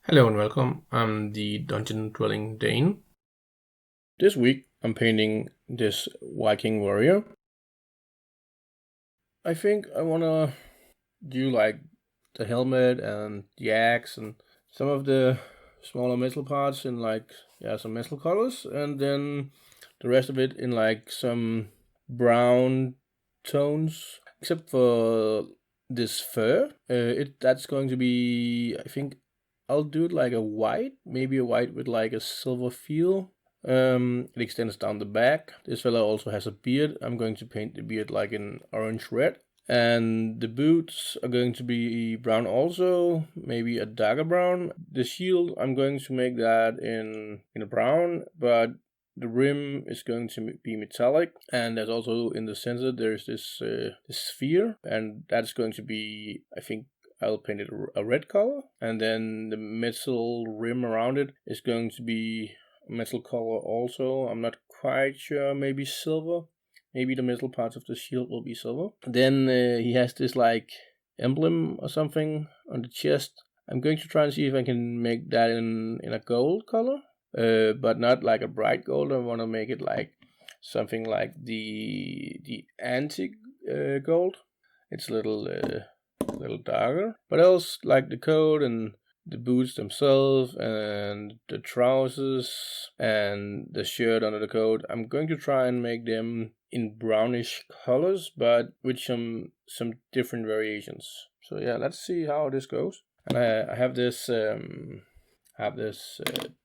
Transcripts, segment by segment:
Hello and welcome. I'm the Dungeon Dwelling Dane. This week I'm painting this Viking warrior. I think I wanna do like the helmet and the axe and some of the smaller metal parts in some metal colors, and then the rest of it in like some brown tones, except for this fur. That's going to be, I think I'll do it like a white, maybe a white with like a silver feel. It extends down the back. This fella also has a beard. I'm going to paint the beard like an orange red. And the boots are going to be brown also, maybe a darker brown. The shield, I'm going to make that in a brown, but the rim is going to be metallic. And there's also in the center, there's this sphere, and that's going to be, I think, I'll paint it a red color. And then the metal rim around it is going to be metal color also. I'm not quite sure, maybe silver. Maybe the metal parts of the shield will be silver. Then he has this like emblem or something on the chest. I'm going to try and see if I can make that in a gold color, but not like a bright gold. I want to make it like something like the antique gold. It's a little darker, but else like the coat and the boots themselves and the trousers and the shirt under the coat, I'm going to try and make them in brownish colors, but with some different variations. So yeah, let's see how this goes. And I have this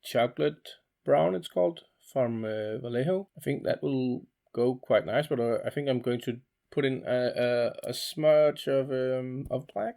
chocolate brown, it's called, from Vallejo. I think that will go quite nice, but I think I'm going to put in a smudge of black,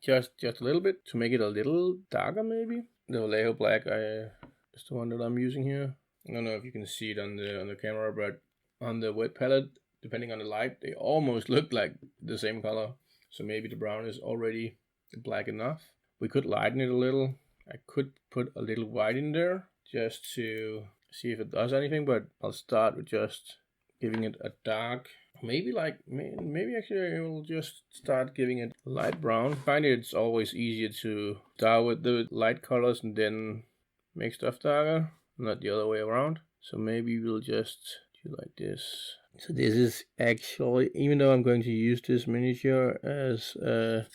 just a little bit, to make it a little darker maybe. The Vallejo black is the one that I'm using here. I don't know if you can see it on the camera, but on the wet palette, depending on the light, they almost look like the same color. So maybe the brown is already black enough. We could lighten it a little. I could put a little white in there just to see if it does anything, but I'll start with just giving it a dark, maybe actually I will just start giving it light brown. I find it's always easier to start with the light colors and then make stuff darker, not the other way around. So maybe we'll just do like this. So this is actually, even though I'm going to use this miniature as a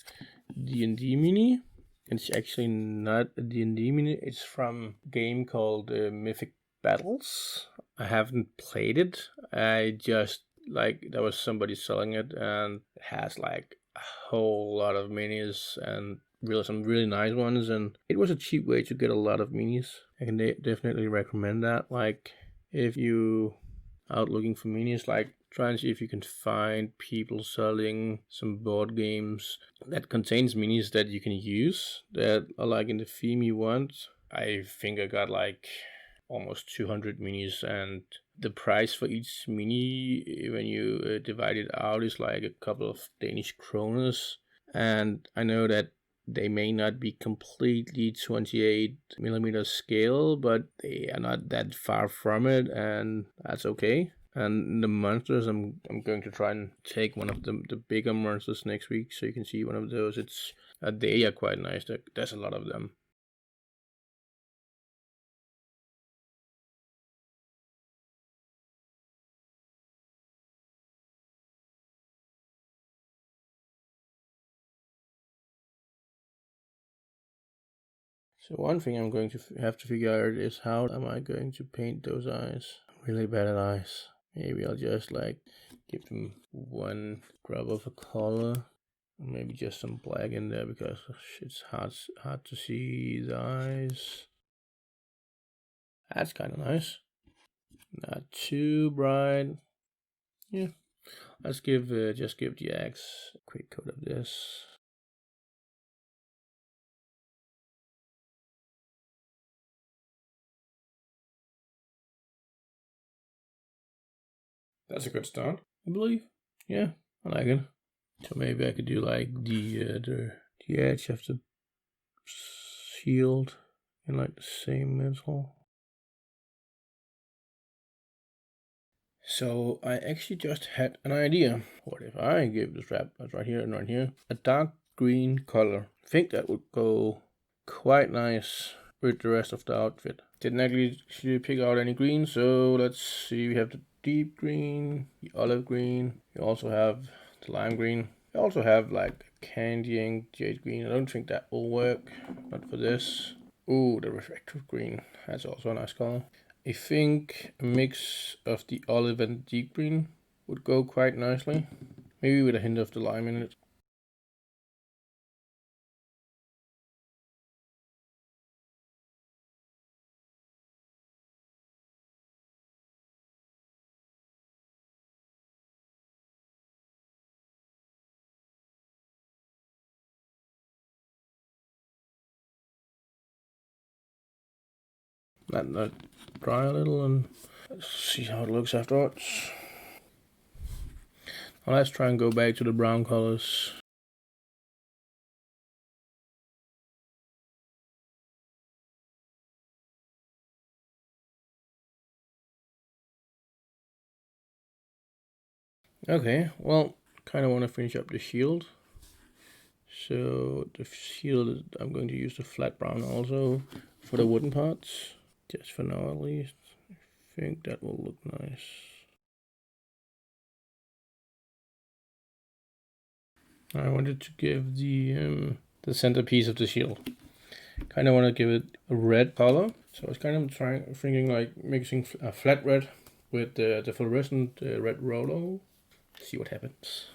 D&D mini, it's actually not a D&D mini. It's from a game called Mythic Battles. I haven't played it. I just there was somebody selling it, and it has like a whole lot of minis and some really nice ones, and it was a cheap way to get a lot of minis. I can definitely recommend that. Like if you out looking for minis, like try and see if you can find people selling some board games that contains minis that you can use that are like in the theme you want. I think I got like almost 200 minis, and the price for each mini, when you divide it out, is like a couple of Danish kroners. And I know that they may not be completely 28 millimeter scale, but they are not that far from it, and that's okay. And the monsters, I'm going to try and take one of the bigger monsters next week, so you can see one of those. They are quite nice. There's a lot of them. So one thing I'm going to have to figure out is how am I going to paint those eyes. I'm really bad at eyes. Maybe I'll just like give them one grab of a color. Maybe just some black in there because it's hard to see the eyes. That's kind of nice. Not too bright. Yeah. Let's just give the axe a quick coat of this. That's a good start, I believe. Yeah, I like it. So maybe I could do like the edge of the shield in like the same metal. So I actually just had an idea. What if I give the strap, that's right here and right here, a dark green color? I think that would go quite nice with the rest of the outfit. Didn't actually pick out any green, so let's see. We have the deep green, the olive green. We also have the lime green. We also have like candy ink jade green. I don't think that will work. Not for this. Ooh, the reflective green. That's also a nice color. I think a mix of the olive and deep green would go quite nicely. Maybe with a hint of the lime in it. Let that dry a little and let's see how it looks afterwards. Now let's try and go back to the brown colors. Okay, well, kind of want to finish up the shield. So the shield, I'm going to use the flat brown also for the wooden parts. Just for now at least. I think that will look nice. I wanted to give the centerpiece of the shield. Kind of want to give it a red color. So I was kind of thinking like mixing a flat red with the fluorescent red Rolo. See what happens.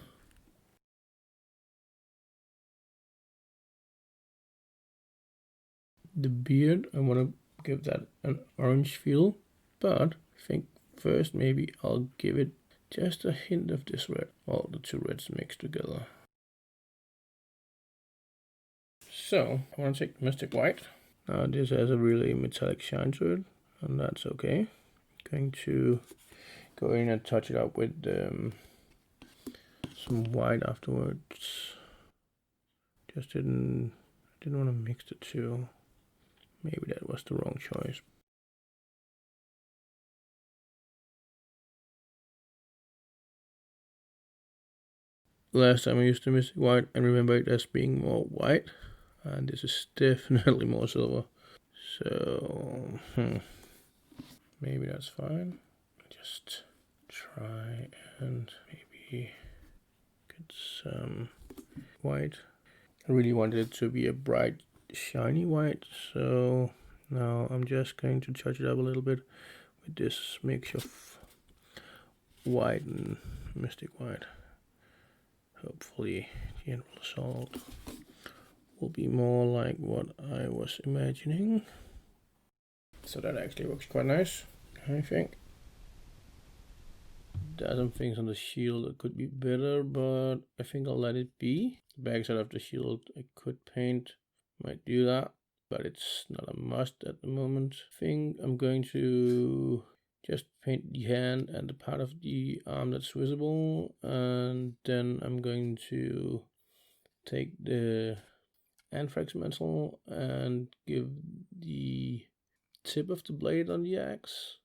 The beard, I want to give that an orange feel, but I think first maybe I'll give it just a hint of this red. All the two reds mixed together. So I want to take Mystic White. Now this has a really metallic shine to it, and that's okay. Going to go in and touch it up with some white afterwards. Just didn't want to mix the two. Maybe that was the wrong choice. Last time I used the Mystic White and remember it as being more white, and this is definitely more silver. So maybe that's fine. Just try and maybe get some white. I really wanted it to be a bright shiny white, so now I'm just going to touch it up a little bit with this mix of white and Mystic White. Hopefully the end result will be more like what I was imagining. So that actually looks quite nice, I think. There are some things on the shield that could be better, but I think I'll let it be. The backside of the shield I could paint, might do that, but it's not a must at the moment. I think I'm going to just paint the hand and the part of the arm that's visible, and then I'm going to take the anthrax metal and give the tip of the blade on the axe.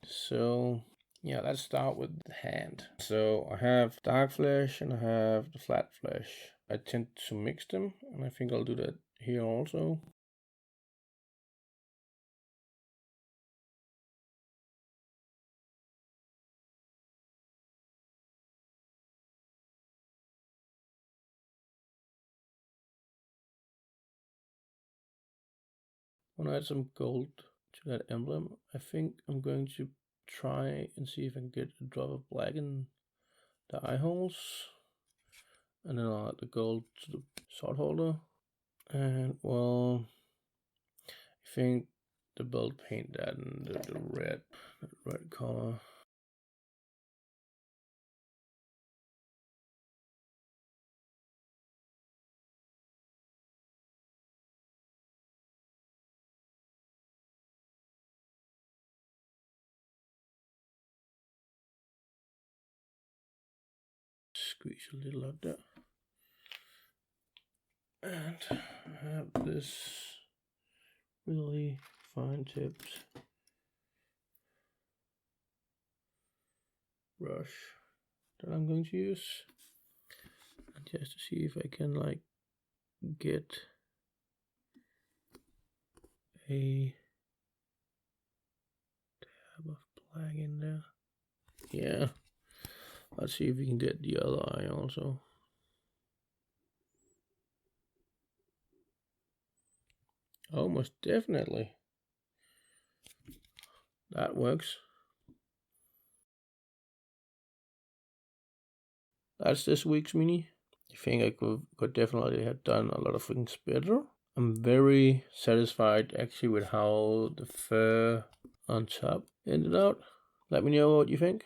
So yeah, let's start with the hand. So I have dark flesh and I have the flat flesh. I tend to mix them, and I think I'll do that here also. Want to add some gold to that emblem. I think I'm going to try and see if I can get a drop of black in the eye holes, and then I'll add the gold to the sword holder. And well, I think the belt paint that in the red color. Squeeze a little out there. And I have this really fine tipped brush that I'm going to use, just to see if I can like get a tab of black in there. Yeah. Let's see if we can get the other eye also. Almost definitely. That works. That's this week's mini. I think I could definitely have done a lot of things better. I'm very satisfied actually with how the fur on top ended out. Let me know what you think.